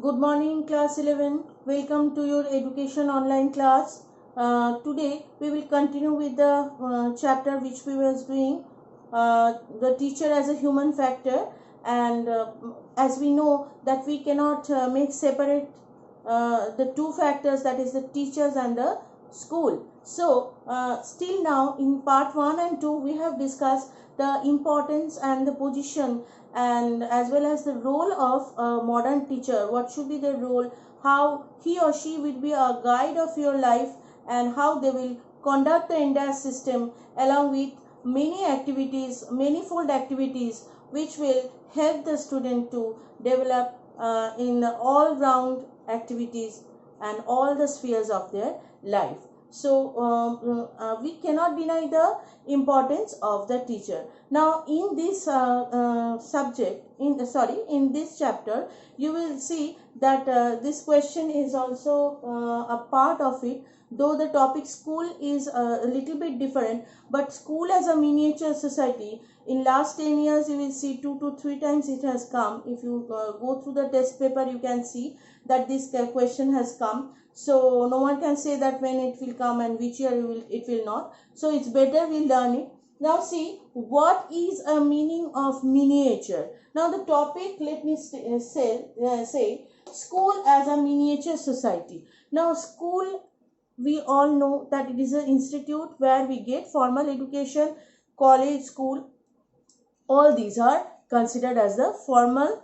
Good morning, class 11. Welcome to your education online class. Today we will continue with the chapter which we was doing, the teacher as a human factor. And as we know that we cannot make separate the two factors, that is the teachers and the school. So still now in part 1 and 2 we have discussed the importance and the position and as well as the role of a modern teacher. What should be the role, how he or she will be a guide of your life, and how they will conduct the entire system along with many activities, manifold activities which will help the student to develop in all round activities and all the spheres of their life. So we cannot deny the importance of the teacher. Now in this subject, in this chapter, you will see that this question is also a part of it. Though the topic school is a little bit different, but school as a miniature society, in last 10 years you will see 2 to 3 times it has come. If you go through the test paper, you can see that this question has come. So no one can say that when it will come and which year it will not. So it's better we learn it. Now see, what is a meaning of miniature? Now the topic, let me say school as a miniature society. Now school, we all know that it is an institute where we get formal education. College, school, all these are considered as the formal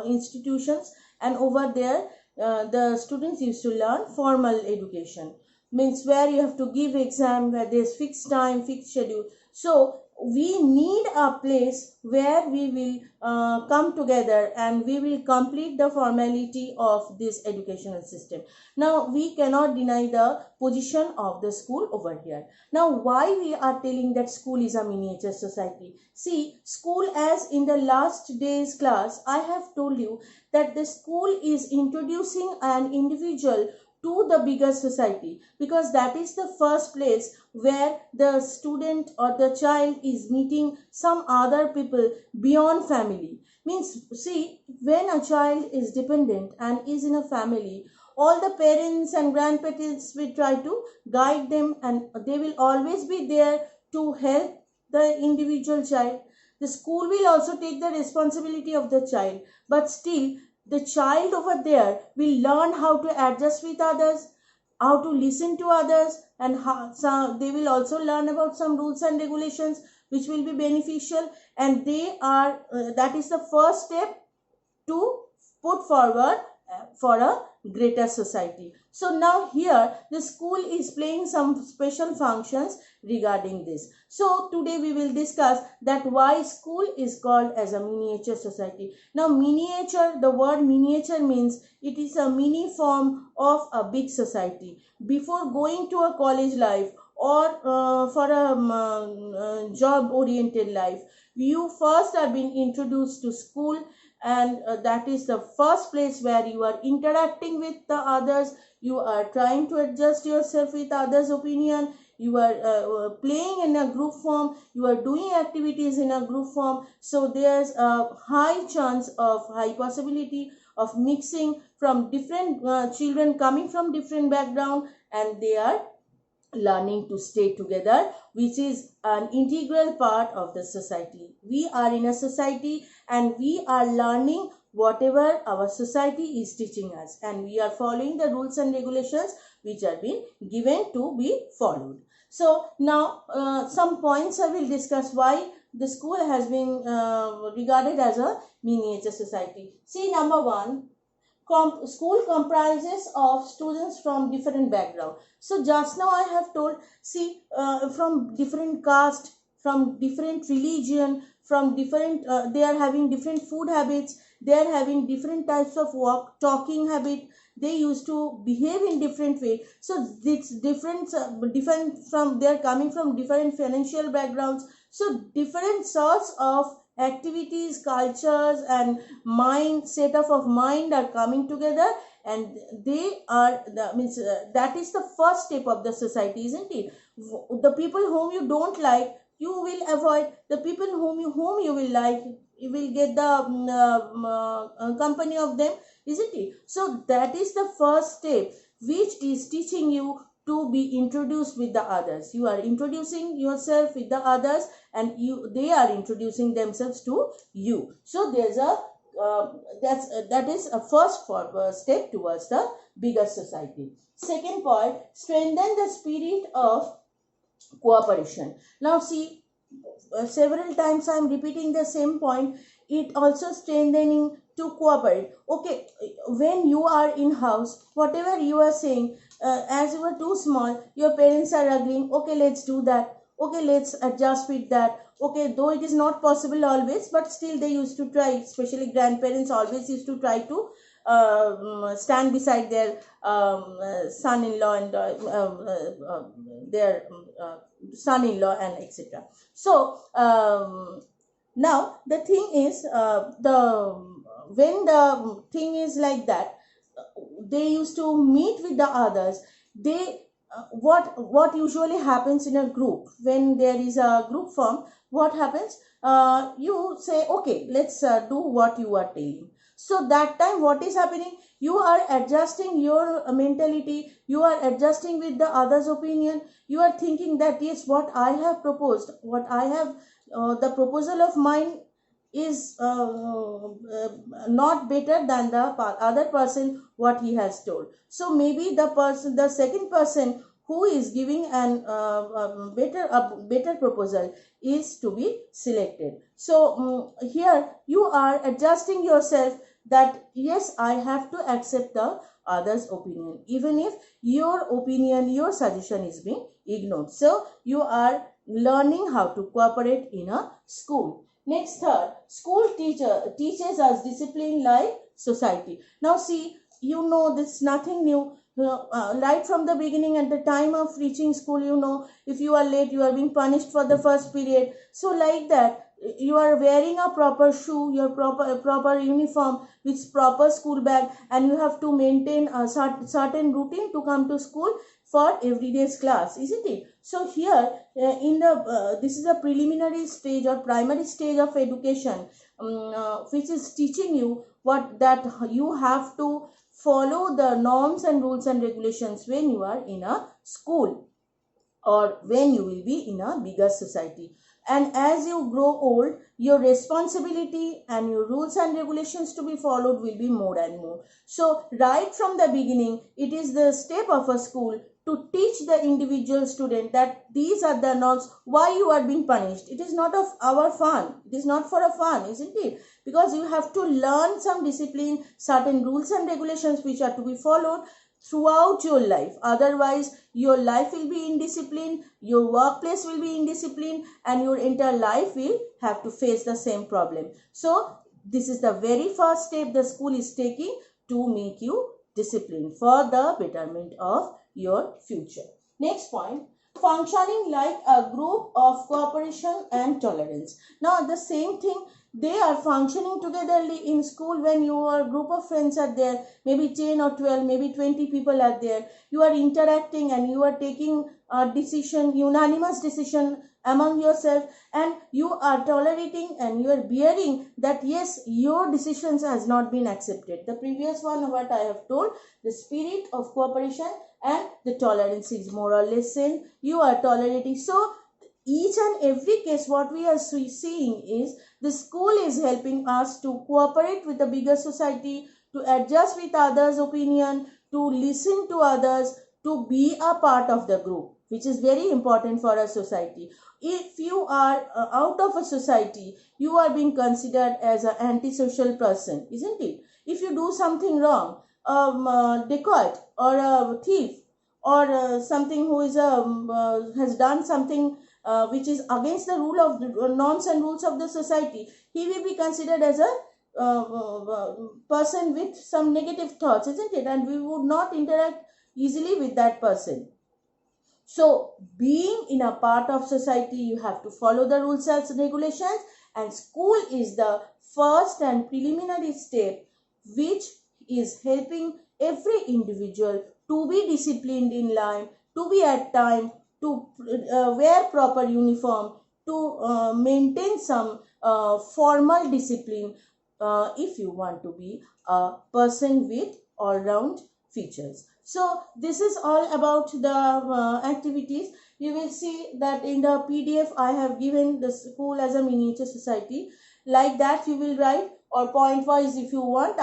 institutions, and over there the students used to learn formal education, means where you have to give exam, where there's fixed time, fixed schedule. So we need a place where we will come together and we will complete the formality of this educational system. Now we cannot deny the position of the school over here. Now why we are telling that school is a miniature society? See, school, as in the last day's class I have told you that the school is introducing an individual to the bigger society, because that is the first place where the student or the child is meeting some other people beyond family. Means, see, when a child is dependent and is in a family, all the parents and grandparents will try to guide them, and they will always be there to help the individual child. The school will also take the responsibility of the child, but still the child over there will learn how to adjust with others, how to listen to others, and how, so they will also learn about some rules and regulations which will be beneficial, and they are that is the first step to put forward for a greater society. So now here the school is playing some special functions regarding this. So today we will discuss that why school is called as a miniature society. Now miniature, the word miniature means it is a mini form of a big society. Before going to a college life or for a job oriented life, you first are being introduced to school, and that is the first place where you are interacting with the others. You are trying to adjust yourself with others opinion. You are playing in a group form, you are doing activities in a group form. So there's a high chance of, high possibility of mixing from different children coming from different background, and they are learning to stay together, which is an integral part of the society. We are in a society and we are learning whatever our society is teaching us, and we are following the rules and regulations which are being given to be followed. So now some points I will discuss why the school has been regarded as a miniature society. See, number one, school comprises of students from different background. So just now I have told, see, from different caste, from different religion, from different they are having different food habits, they are having different types of walk talking habit, they used to behave in different way. So it's different from, they are coming from different financial backgrounds. So different sorts of activities, cultures, and mind setup of mind are coming together, and they are means that is the first step of the society, isn't it? The people whom you don't like, you will avoid. The people whom you will like, you will get the company of them, isn't it? So that is the first step, which is teaching you to be introduced with the others. You are introducing yourself with the others, and they are introducing themselves to you. So there's a that is a first step towards the bigger society. Second point, strengthen the spirit of cooperation. Now see, several times I am repeating the same point. It also strengthening to cooperate. Okay, when you are in house, whatever you are saying, as you are too small, your parents are agreeing, okay, let's do that, okay, let's adjust with that. Okay, though it is not possible always, but still they used to try. Especially grandparents always used to try to stand beside their son-in-law and their son-in-law and etc. So now the thing is, the when the thing is like that, they used to meet with the others. They what usually happens in a group, when there is a group form, what happens, you say, okay, let's do what you are telling. So that time what is happening, you are adjusting your mentality, you are adjusting with the others opinion. You are thinking that yes, what I have proposed, what I have the proposal of mine is not better than the other person what he has told. So maybe the second person who is giving an better proposal is to be selected. So here you are adjusting yourself that yes, I have to accept the others opinion, even if your opinion, your suggestion is being ignored. So you are learning how to cooperate in a school. Next, third, school teaches us discipline like society. Now see, you know, this is nothing new. Right from the beginning, at the time of reaching school, you know, if you are late, you are being punished for the first period. So like that, you are wearing a proper shoe, your proper uniform with proper school bag, and you have to maintain a certain routine to come to school for everyday's class, isn't it? So here in the this is a preliminary stage or primary stage of education, which is teaching you what that you have to follow the norms and rules and regulations when you are in a school or when you will be in a bigger society. And as you grow old, your responsibility and your rules and regulations to be followed will be more and more. So right from the beginning, it is the step of a school to teach the individual student that these are the norms, why you are being punished. It is not of our fun. It is not for a fun, isn't it? Because you have to learn some discipline, certain rules and regulations which are to be followed throughout your life. Otherwise, your life will be indisciplined, your workplace will be indisciplined, and your entire life will have to face the same problem. So, this is the very first step the school is taking to make you disciplined for the betterment of your future. Next point, functioning like a group of cooperation and tolerance. Now, the same thing, they are functioning togetherly in school. When your group of friends are there, maybe 10 or 12, maybe 20 people are there, you are interacting and you are taking a decision, unanimous decision among yourself, and you are tolerating and you are bearing that yes, your decisions has not been accepted. The previous one what I have told, the spirit of cooperation and the tolerance is more or less same. You are tolerating. So each and every case what we are seeing is the school is helping us to cooperate with the bigger society, to adjust with others' opinion, to listen to others, to be a part of the group, which is very important for a society. If you are out of a society, you are being considered as an antisocial person, isn't it? If you do something wrong, dacoit or a thief or something who is has done something which is against the rule of the norms and rules of the society, he will be considered as a person with some negative thoughts, isn't it? And we would not interact easily with that person. So, being in a part of society, you have to follow the rules and regulations, and school is the first and preliminary step which is helping every individual to be disciplined in life, to be at time, to wear proper uniform, to maintain some formal discipline if you want to be a person with all-round features. So this is all about the activities. You will see that in the PDF I have given the school as a miniature society. Like that you will write, or point wise if you want.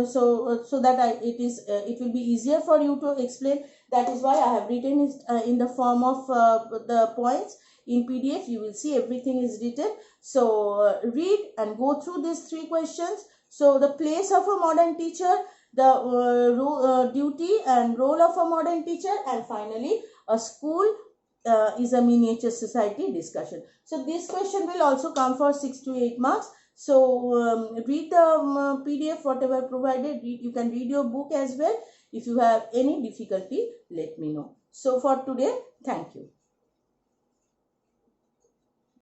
So that it will be easier for you to explain. That is why I have written it in the form of the points. In PDF you will see everything is written. So read and go through these 3 questions. So the place of a modern teacher, the duty and role of a modern teacher, and finally a school is a miniature society discussion. So this question will also come for 6 to 8 marks. So read the PDF whatever provided. You can read your book as well. If you have any difficulty, let me know. So for today, thank you.